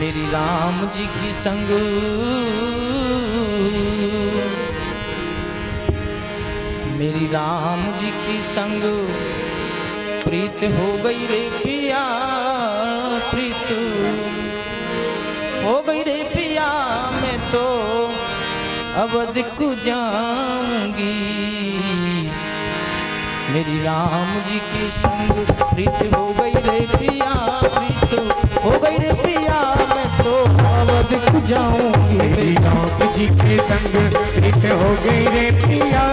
मेरी राम जी की संग मेरी राम जी की संग प्रीत हो गई रे पिया, प्रीत हो गई रे पिया, मैं तो अवध को जाऊंगी। मेरी राम जी की संग प्रीत हो गई रे पिया, प्रीत हो गई रे पिया, मैं तो अवध को जाऊंगी। मेरी राम जी के संग प्रीत हो गई रे पिया,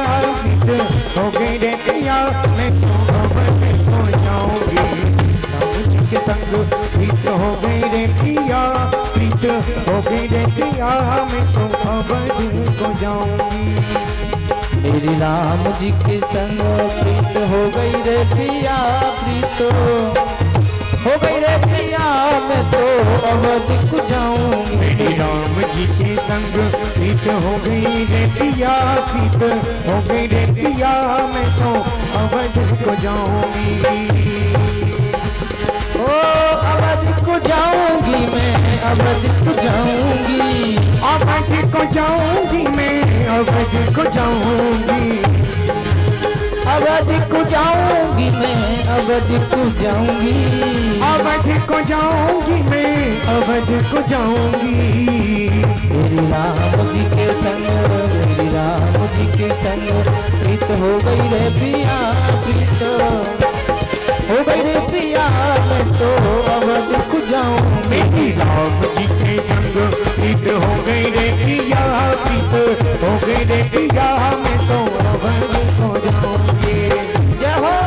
प्रीत हो गई रे पिया, मैं तो अवध को जाऊंगी। राम जी के संग प्रीत हो गई रे पिया, प्रीत हो गई रे पिया, मैं तो अवध को जाऊंगी। मेरी राम जी के संग प्रीत हो गई रे पिया, प्रीत हो गई रे पिया, मैं तो अवध को जाऊंगी। मेरी राम जी के संग प्रीत हो गई रे पिया, प्रीत हो गई रे पिया, मैं तो अवध को जाऊंगी। ओ अवध को जाऊंगी मैं, अवध को जाऊंगी, अवध को जाऊंगी मैं, अवध को जाऊंगी। अवध को जाऊंगी मैं, अवध को जाऊंगी, अवध को जाऊंगी मैं, अवध को जाऊंगी। मेरी राम जी के संग, मेरी राम जी के संग प्रीत हो गई रे पिया, प्रीत हो गई रे पिया, मैं तो अवध को जाऊंगी। मेरी राम जी के संग प्रीत हो गई रे पिया, प्रीत हो गई रे पिया, मैं तो अवध को जाऊंगी। जय हो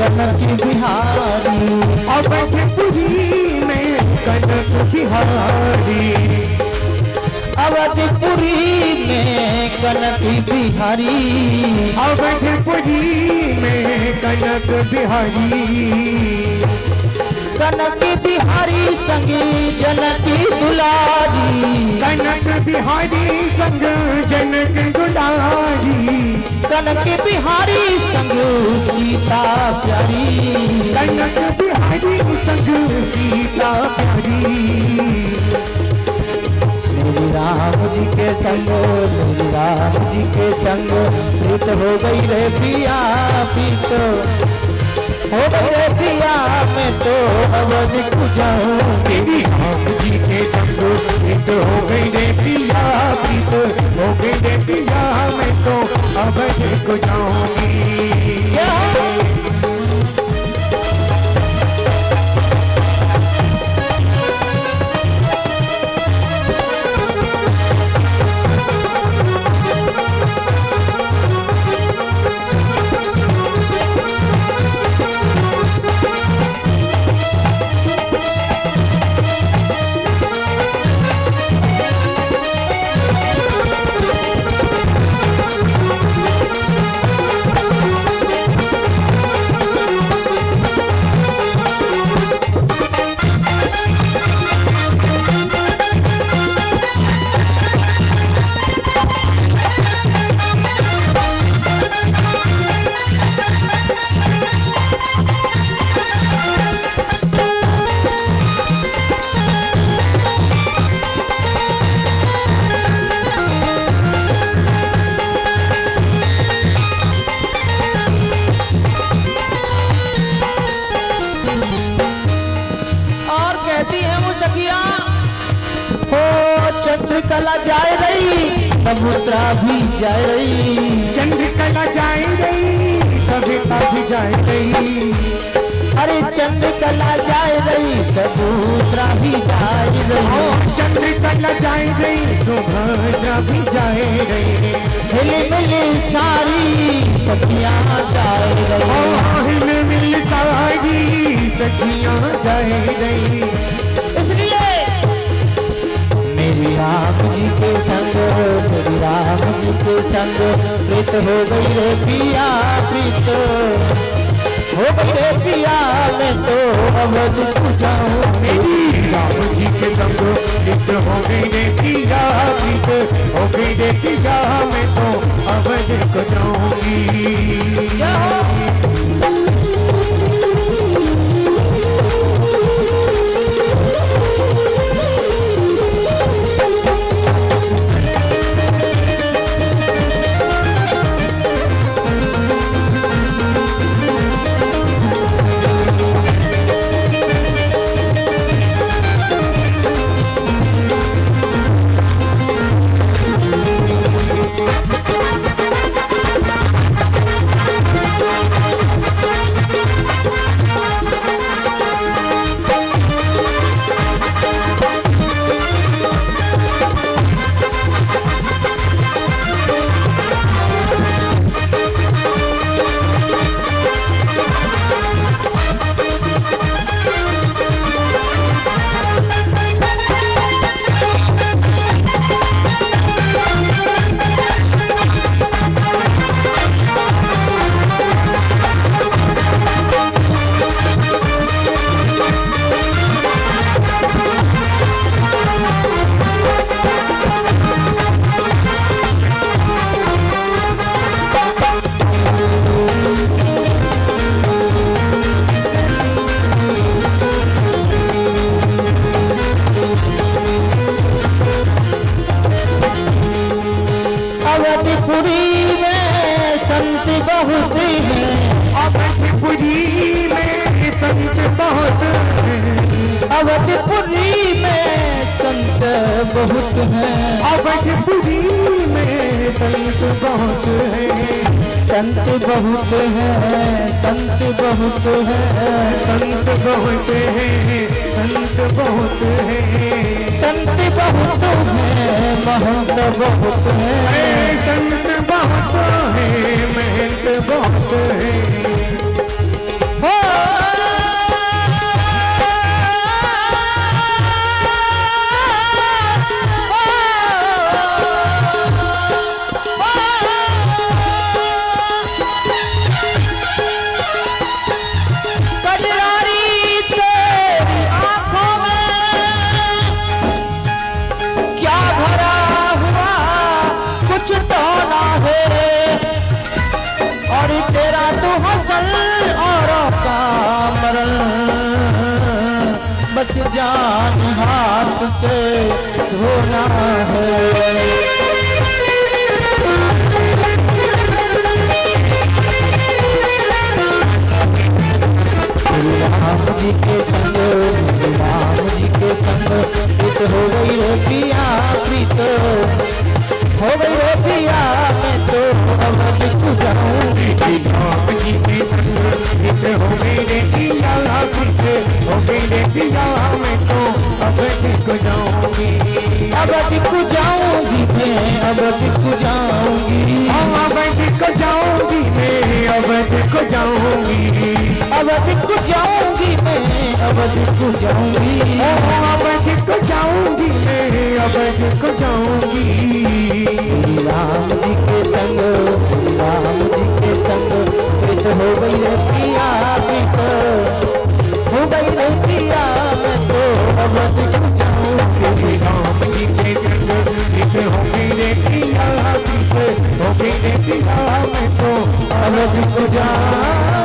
कनक बिहारी, अवधपुरी में कनक बिहारी, अवधपुरी में कनक बिहारी, अवधपुरी में कनक बिहारी। कनक बिहारी संगे जनकी दुलारी, कनक बिहारी संग जनक दुलारी, कनक बिहारी संग सीता प्यारी, कनक बिहारी संग सीता प्यारी। मेरी राम जी के संग, मेरी राम जी के संग प्रीत हो गई रे पिया, प्रीत हो गई रे पिया, मैं तो अवध को जाऊंगी। मेरी राम जी के संग प्रीत हो गई रे पिया, प्रीत हो गई रे पिया, मैं तो अवध को जाऊंगी। चंद्रकला जाए रही समुद्रा भी जाए रही, चंद्रकला जाए रही सविता भी जाए रही, अरे चंद्रकला जाए रही समुद्रा भी जाए रही, चंद्रकला जाए रही सुभद्रा भी जाए रही, हिल मिल सारी सखियां जाए रही, हिल मिल सारी सखियां जाए रही। इसलिए मेरी राम जी के संग, मेरी राम जी के संग प्रीत हो गई रे पिया, प्रीत हो गई रे पिया, मैं तो अवध को जाऊं। मेरी राम जी के संग प्रीत हो गई रे पिया, प्रीत हो गई रे पिया, मैं तो अवध को जाऊंगी। अवधपुरी में संत बहुत हैं, अवधपुरी में संत बहुत हैं, अवधपुरी में संत बहुत हैं, अवधपुरी में संत बहुत हैं, संत बहुत हैं, संत बहुत हैं, संत बहुत हैं, संत बहुत हैं, संत बहुत हैं, महंत बहुत हैं, संत बहुत हैं, महंत बहुत हैं। हो कजरारी तेरी आंखों में क्या भरा हुआ कुछ तो ना है, और तेरा तो हसन औरों का मरल, बस जान हाथ से धोना है। राम जी के संग, राम जी के संग प्रीत हो गई रे पिया, प्रीत हो गई रे पिया, मैं तो अवध को जाऊंगी। राम जी के संग प्रीत हो गई रे पिया, प्रीत हो गई रे पिया, मैं तो अवध को जाऊंगी। अवध को जाऊंगी मैं, अवध को जाऊंगी, अवध को जाऊंगी मैं, अवध को जाऊंगी, अवध को जाऊंगी मैं, अवध को जाऊंगी, अवध को जाऊंगी मैं, अवध को जाऊंगी। राम जी के संग, राम जी के संग प्रीत हो गई रे पिया, प्रीत हो गई रे पिया, मैं तो अवध को जाऊंगी। राम जी के संग प्रीत हो गई रे पिया, प्रीत हो गई रे पिया, मैं तो अवध को जाऊंगी।